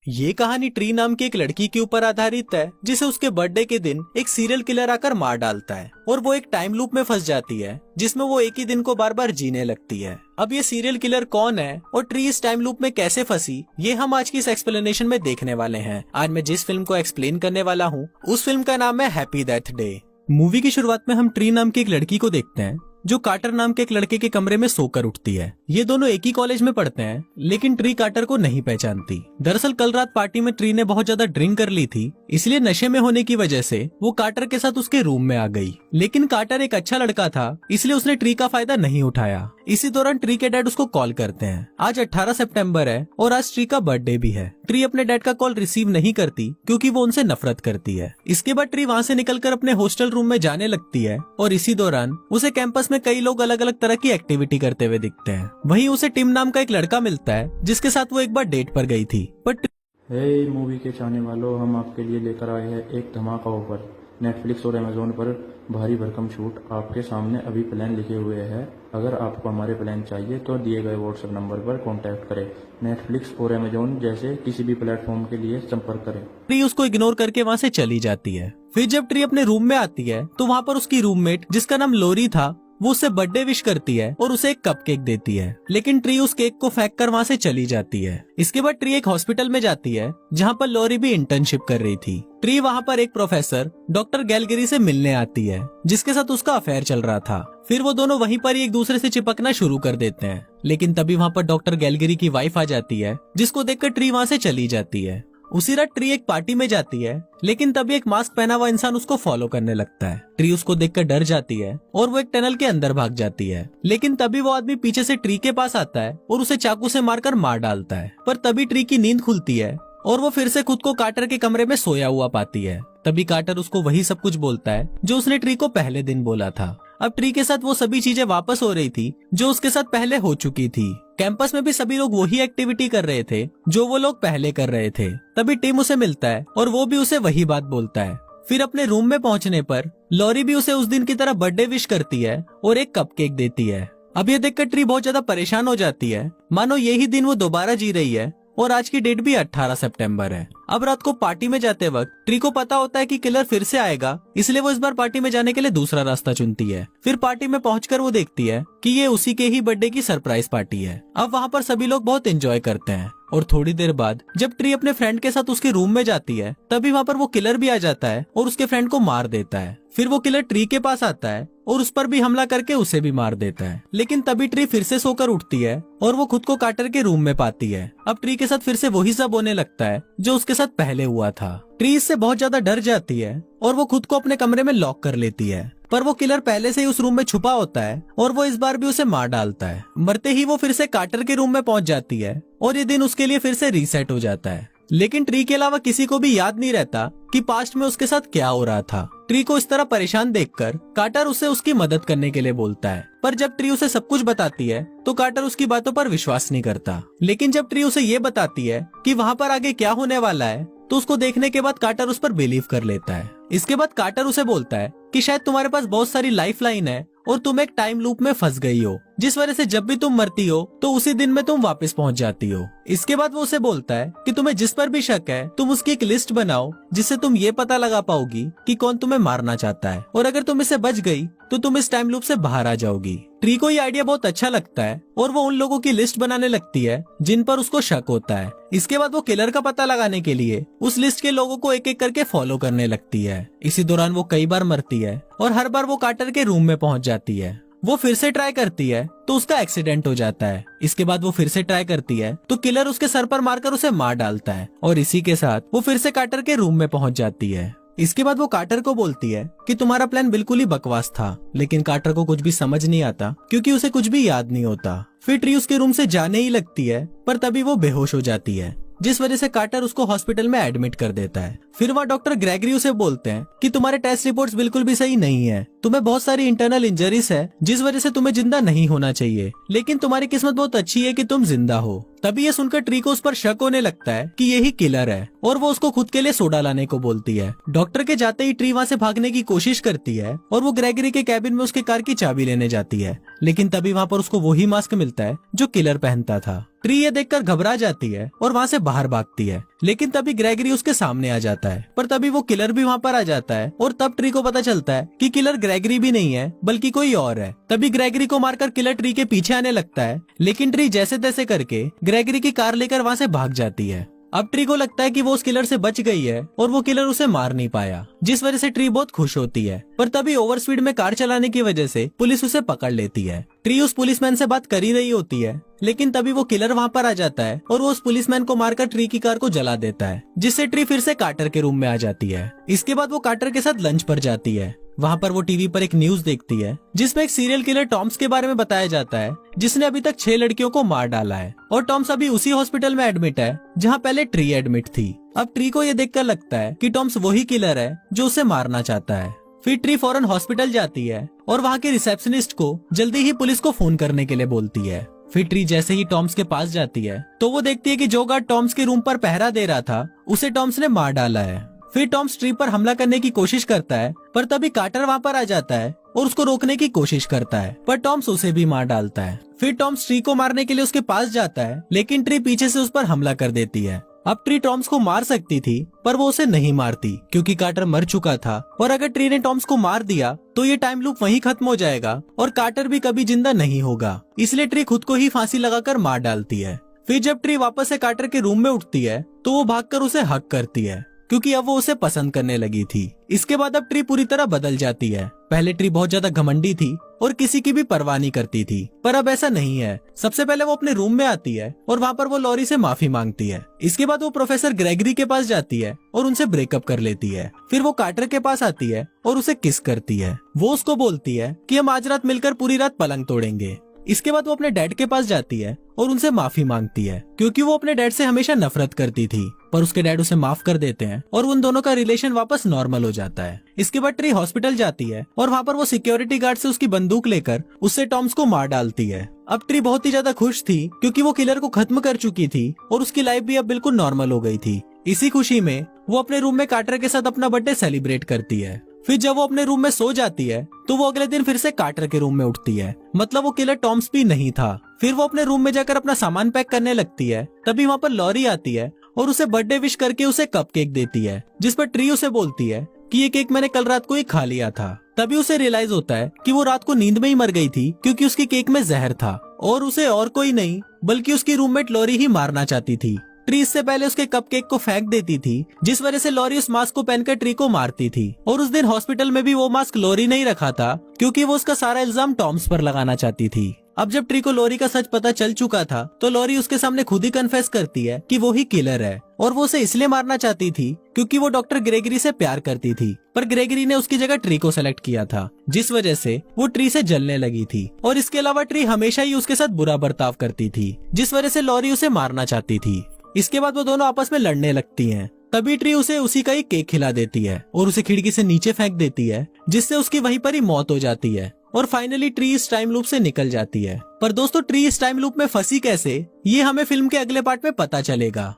ये कहानी ट्री नाम की एक लड़की के ऊपर आधारित है जिसे उसके बर्थडे के दिन एक सीरियल किलर आकर मार डालता है और वो एक टाइम लूप में फंस जाती है जिसमें वो एक ही दिन को बार बार जीने लगती है। अब ये सीरियल किलर कौन है और ट्री इस टाइम लूप में कैसे फंसी, ये हम आज की इस एक्सप्लेनेशन में देखने वाले हैं। आज मैं जिस फिल्म को एक्सप्लेन करने वाला हूँ उस फिल्म का नाम है हैप्पी डेथ डे। मूवी की शुरुआत में हम ट्री नाम की एक लड़की को देखते हैं जो कार्टर नाम के एक लड़के के कमरे में सोकर उठती है। ये दोनों एक ही कॉलेज में पढ़ते हैं लेकिन ट्री कार्टर को नहीं पहचानती। दरअसल कल रात पार्टी में ट्री ने बहुत ज्यादा ड्रिंक कर ली थी, इसलिए नशे में होने की वजह से वो कार्टर के साथ उसके रूम में आ गई। लेकिन कार्टर एक अच्छा लड़का था इसलिए उसने ट्री का फायदा नहीं उठाया। इसी दौरान ट्री के डैड उसको कॉल करते हैं। आज 18 सितंबर है और आज ट्री का बर्थडे भी है। ट्री अपने डैड का कॉल रिसीव नहीं करती क्योंकि वो उनसे नफरत करती है। इसके बाद ट्री वहाँ से निकलकर अपने हॉस्टल रूम में जाने लगती है और इसी दौरान उसे कैंपस में कई लोग अलग अलग तरह की एक्टिविटी करते हुए दिखते हैं। वहीं उसे टिम नाम का एक लड़का मिलता है जिसके साथ वो एक बार डेट पर गई थी। बट हे मूवी के चाहने वालों, हम आपके लिए लेकर आए हैं एक धमाका ऑफर। नेटफ्लिक्स और अमेजोन पर भारी भरकम छूट आपके सामने अभी प्लान लिखे हुए हैं। अगर आपको हमारे प्लान चाहिए तो दिए गए व्हाट्सएप नंबर पर कांटेक्ट करें। नेटफ्लिक्स और अमेजोन जैसे किसी भी प्लेटफॉर्म के लिए संपर्क करें। ट्री उसको इग्नोर करके वहाँ से चली जाती है। फिर जब ट्री अपने रूम में आती है तो वहाँ पर उसकी रूममेट जिसका नाम लोरी था वो उससे बर्थडे विश करती है और उसे एक कपकेक देती है। लेकिन ट्री उस केक को फेंक कर वहाँ से चली जाती है। इसके बाद ट्री एक हॉस्पिटल में जाती है जहाँ पर लोरी भी इंटर्नशिप कर रही थी। ट्री वहाँ पर एक प्रोफेसर डॉक्टर गैलगिरी से मिलने आती है जिसके साथ उसका अफेयर चल रहा था। फिर वो दोनों वहीं पर ही एक दूसरे से चिपकना शुरू कर देते हैं। लेकिन तभी वहाँ पर डॉक्टर गैलगिरी की वाइफ आ जाती है जिसको देखकर ट्री वहाँ से चली जाती है। उसी रात ट्री एक पार्टी में जाती है लेकिन तभी एक मास्क पहना हुआ इंसान उसको फॉलो करने लगता है। ट्री उसको देखकर डर जाती है और वो एक टनल के अंदर भाग जाती है। लेकिन तभी वो आदमी पीछे से ट्री के पास आता है और उसे चाकू से मारकर मार डालता है। पर तभी ट्री की नींद खुलती है और वो फिर से खुद को कार्टर के कमरे में सोया हुआ पाती है। तभी कार्टर उसको वही सब कुछ बोलता है जो उसने ट्री को पहले दिन बोला था। अब ट्री के साथ वो सभी चीजें वापस हो रही थी जो उसके साथ पहले हो चुकी थी। कैंपस में भी सभी लोग वही एक्टिविटी कर रहे थे जो वो लोग पहले कर रहे थे। तभी टिम उसे मिलता है और वो भी उसे वही बात बोलता है। फिर अपने रूम में पहुंचने पर लॉरी भी उसे उस दिन की तरह बर्थडे विश करती है और एक कपकेक देती है। अब ये देखकर ट्री बहुत ज्यादा परेशान हो जाती है, मानो यही दिन वो दोबारा जी रही है और आज की डेट भी 18 सितंबर है। अब रात को पार्टी में जाते वक्त ट्री को पता होता है कि किलर फिर से आएगा, इसलिए वो इस बार पार्टी में जाने के लिए दूसरा रास्ता चुनती है। फिर पार्टी में पहुंचकर वो देखती है कि ये उसी के ही बर्थडे की सरप्राइज पार्टी है। अब वहाँ पर सभी लोग बहुत एंजॉय करते हैं और थोड़ी देर बाद जब ट्री अपने फ्रेंड के साथ उसके रूम में जाती है तभी वहाँ पर वो किलर भी आ जाता है और उसके फ्रेंड को मार देता है। फिर वो किलर ट्री के पास आता है और उस पर भी हमला करके उसे भी मार देता है। लेकिन तभी ट्री फिर से सोकर उठती है और वो खुद को कार्टर के रूम में पाती है। अब ट्री के साथ फिर से वही सब होने लगता है जो उसके साथ पहले हुआ था। ट्री इससे बहुत ज्यादा डर जाती है और वो खुद को अपने कमरे में लॉक कर लेती है। पर वो किलर पहले से ही उस रूम में छुपा होता है और वो इस बार भी उसे मार डालता है। मरते ही वो फिर से कार्टर के रूम में पहुंच जाती है और ये दिन उसके लिए फिर से रीसेट हो जाता है। लेकिन ट्री के अलावा किसी को भी याद नहीं रहता कि पास्ट में उसके साथ क्या हो रहा था। ट्री को इस तरह परेशान देखकर कार्टर उसे उसकी मदद करने के लिए बोलता है, पर जब ट्री उसे सब कुछ बताती है तो कार्टर उसकी बातों पर विश्वास नहीं करता। लेकिन जब ट्री उसे ये बताती है कि वहाँ पर आगे क्या होने वाला है तो उसको देखने के बाद कार्टर उस पर बिलीव कर लेता है। इसके बाद कार्टर उसे बोलता है कि शायद तुम्हारे पास बहुत सारी लाइफ लाइन है और तुम एक टाइम लूप में फंस गई हो जिस वजह से जब भी तुम मरती हो तो उसी दिन में तुम वापस पहुंच जाती हो। इसके बाद वो उसे बोलता है कि तुम्हें जिस पर भी शक है तुम उसकी एक लिस्ट बनाओ जिससे तुम ये पता लगा पाओगी कि कौन तुम्हें मारना चाहता है और अगर तुम इसे बच गई तो तुम इस टाइम लूप से बाहर आ जाओगी। ट्री को ये आइडिया बहुत अच्छा लगता है और वो उन लोगों की लिस्ट बनाने लगती है जिन पर उसको शक होता है। इसके बाद वो किलर का पता लगाने के लिए उस लिस्ट के लोगों को एक एक करके फॉलो करने लगती है। इसी दौरान वो कई बार मरती है और हर बार वो कार्टर के रूम में पहुंच जाती है। वो फिर से ट्राई करती है तो उसका एक्सीडेंट हो जाता है। इसके बाद वो फिर से ट्राई करती है तो किलर उसके सर पर मारकर उसे मार डालता है और इसी के साथ वो फिर से कार्टर के रूम में पहुंच जाती है। इसके बाद वो कार्टर को बोलती है कि तुम्हारा प्लान बिल्कुल ही बकवास था। लेकिन कार्टर को कुछ भी समझ नहीं आता क्योंकि उसे कुछ भी याद नहीं होता। फिर ट्री उसके रूम से जाने ही लगती है पर तभी वो बेहोश हो जाती है जिस वजह से कार्टर उसको हॉस्पिटल में एडमिट कर देता है। फिर वहाँ डॉक्टर ग्रेगरी उसे बोलते हैं कि तुम्हारे टेस्ट रिपोर्ट्स बिल्कुल भी सही नहीं है, तुम्हें बहुत सारी इंटरनल इंजरीज है जिस वजह से तुम्हें जिंदा नहीं होना चाहिए, लेकिन तुम्हारी किस्मत बहुत अच्छी है कि तुम जिंदा हो। तभी ये सुनकर ट्री को उस पर शक होने लगता है कि यही किलर है और वो उसको खुद के लिए सोडा लाने को बोलती है। डॉक्टर के जाते ही ट्री वहाँ से भागने की कोशिश करती है और वो ग्रेगरी के कैबिन में उसके कार की चाबी लेने जाती है। लेकिन तभी वहाँ पर उसको वही मास्क मिलता है जो किलर पहनता था। ट्री ये देखकर घबरा जाती है और वहाँ से बाहर भागती है। लेकिन तभी ग्रेगरी उसके सामने आ जाता है। पर तभी वो किलर भी वहाँ पर आ जाता है और तब ट्री को पता चलता है कि किलर ग्रेगरी भी नहीं है बल्कि कोई और है। तभी ग्रेगरी को मारकर किलर ट्री के पीछे आने लगता है, लेकिन ट्री जैसे तैसे करके ग्रेगरी की कार लेकर वहाँ से भाग जाती है। अब ट्री को लगता है कि वो उस किलर से बच गई है और वो किलर उसे मार नहीं पाया, जिस वजह से ट्री बहुत खुश होती है। पर तभी ओवर स्पीड में कार चलाने की वजह से पुलिस उसे पकड़ लेती है। ट्री उस पुलिसमैन से बात कर ही रही होती है, लेकिन तभी वो किलर वहाँ पर आ जाता है और वो उस पुलिसमैन को मारकर ट्री की कार को जला देता है, जिससे ट्री फिर से कार्टर के रूम में आ जाती है। इसके बाद वो कार्टर के साथ लंच पर जाती है। वहाँ पर वो टीवी पर एक न्यूज देखती है जिसमें एक सीरियल किलर टॉम्स के बारे में बताया जाता है, जिसने अभी तक 6 लड़कियों को मार डाला है और टॉम्स अभी उसी हॉस्पिटल में एडमिट है जहाँ पहले ट्री एडमिट थी। अब ट्री को ये देखकर लगता है कि टॉम्स वही किलर है जो उसे मारना चाहता है। फिर ट्री फौरन हॉस्पिटल जाती है और वहाँ के रिसेप्शनिस्ट को जल्दी ही पुलिस को फोन करने के लिए बोलती है। फिर ट्री जैसे ही टॉम्स के पास जाती है तो वो देखती है कि जो गार्ड टॉम्स के रूम पर पहरा दे रहा था उसे टॉम्स ने मार डाला है। फिर टॉम्स ट्री पर हमला करने की कोशिश करता है, पर तभी कार्टर वहाँ पर आ जाता है और उसको रोकने की कोशिश करता है, पर टॉम्स उसे भी मार डालता है। फिर टॉम्स ट्री को मारने के लिए उसके पास जाता है, लेकिन ट्री पीछे से उस पर हमला कर देती है। अब ट्री टॉम्स को मार सकती थी, पर वो उसे नहीं मारती क्योंकि कार्टर मर चुका था और अगर ट्री ने टॉम्स को मार दिया तो ये टाइम लूप वहीं खत्म हो जाएगा और कार्टर भी कभी जिंदा नहीं होगा। इसलिए ट्री खुद को ही फांसी लगाकर मार डालती है। फिर जब ट्री वापस से कार्टर के रूम में उठती है तो वो भागकर उसे हक करती है क्योंकि अब वो उसे पसंद करने लगी थी। इसके बाद अब ट्री पूरी तरह बदल जाती है। पहले ट्री बहुत ज्यादा घमंडी थी और किसी की भी परवाह नहीं करती थी, पर अब ऐसा नहीं है। सबसे पहले वो अपने रूम में आती है और वहाँ पर वो लॉरी से माफी मांगती है। इसके बाद वो प्रोफेसर ग्रेगरी के पास जाती है और उनसे ब्रेकअप कर लेती है। फिर वो कार्टर के पास आती है और उसे किस करती है। वो उसको बोलती है कि हम आज रात मिलकर पूरी रात पलंग तोड़ेंगे। इसके बाद वो अपने डैड के पास जाती है और उनसे माफी मांगती है क्योंकि वो अपने डैड से हमेशा नफरत करती थी, पर उसके डैड उसे माफ कर देते हैं और उन दोनों का रिलेशन वापस नॉर्मल हो जाता है। इसके बाद ट्री हॉस्पिटल जाती है और वहाँ पर वो सिक्योरिटी गार्ड से उसकी बंदूक लेकर उससे टॉम्स को मार डालती है। अब ट्री बहुत ही ज्यादा खुश थी क्योंकि वो किलर को खत्म कर चुकी थी और उसकी लाइफ भी अब बिल्कुल नॉर्मल हो गई थी। इसी खुशी में वो अपने रूम में कार्टर के साथ अपना बर्थडे सेलिब्रेट करती है। फिर जब वो अपने रूम में सो जाती है तो वो अगले दिन फिर से कार्टर के रूम में उठती है, मतलब वो किलर टॉम्स भी नहीं था। फिर वो अपने रूम में जाकर अपना सामान पैक करने लगती है। तभी वहाँ पर लॉरी आती है और उसे बर्थडे विश करके उसे कपकेक देती है, जिस पर ट्री उसे बोलती है कि ये केक मैंने कल रात को ही खा लिया था। तभी उसे रियलाइज होता है कि वो रात को नींद में ही मर गई थी क्योंकि उसकी केक में जहर था और उसे और कोई नहीं बल्कि उसकी रूममेट लॉरी ही मारना चाहती थी। ट्री इससे पहले उसके कपकेक को फेंक देती थी, जिस वजह से लॉरी उस मास्क को पहनकर ट्री को मारती थी। और उस दिन हॉस्पिटल में भी वो मास्क लॉरी नहीं रखा था क्योंकि वो उसका सारा इल्जाम टॉम्स पर लगाना चाहती थी। अब जब ट्री को लॉरी का सच पता चल चुका था तो लॉरी उसके सामने खुद ही कन्फेस करती है कि वो ही किलर है और वो उसे इसलिए मारना चाहती थी क्योंकि वो डॉक्टर ग्रेगरी से प्यार करती थी, पर ग्रेगरी ने उसकी जगह ट्री को सेलेक्ट किया था, जिस वजह से वो ट्री से जलने लगी थी। और इसके अलावा ट्री हमेशा ही उसके साथ बुरा बर्ताव करती थी, जिस वजह से लॉरी उसे मारना चाहती थी। इसके बाद वो दोनों आपस में लड़ने लगती हैं। तभी ट्री उसे उसी का ही केक खिला देती है और उसे खिड़की से नीचे फेंक देती है, जिससे उसकी वहीं पर ही मौत हो जाती है। और फाइनली ट्री इस टाइम लूप से निकल जाती है। पर दोस्तों, ट्री इस टाइम लूप में फंसी कैसे, ये हमें फिल्म के अगले पार्ट में पता चलेगा।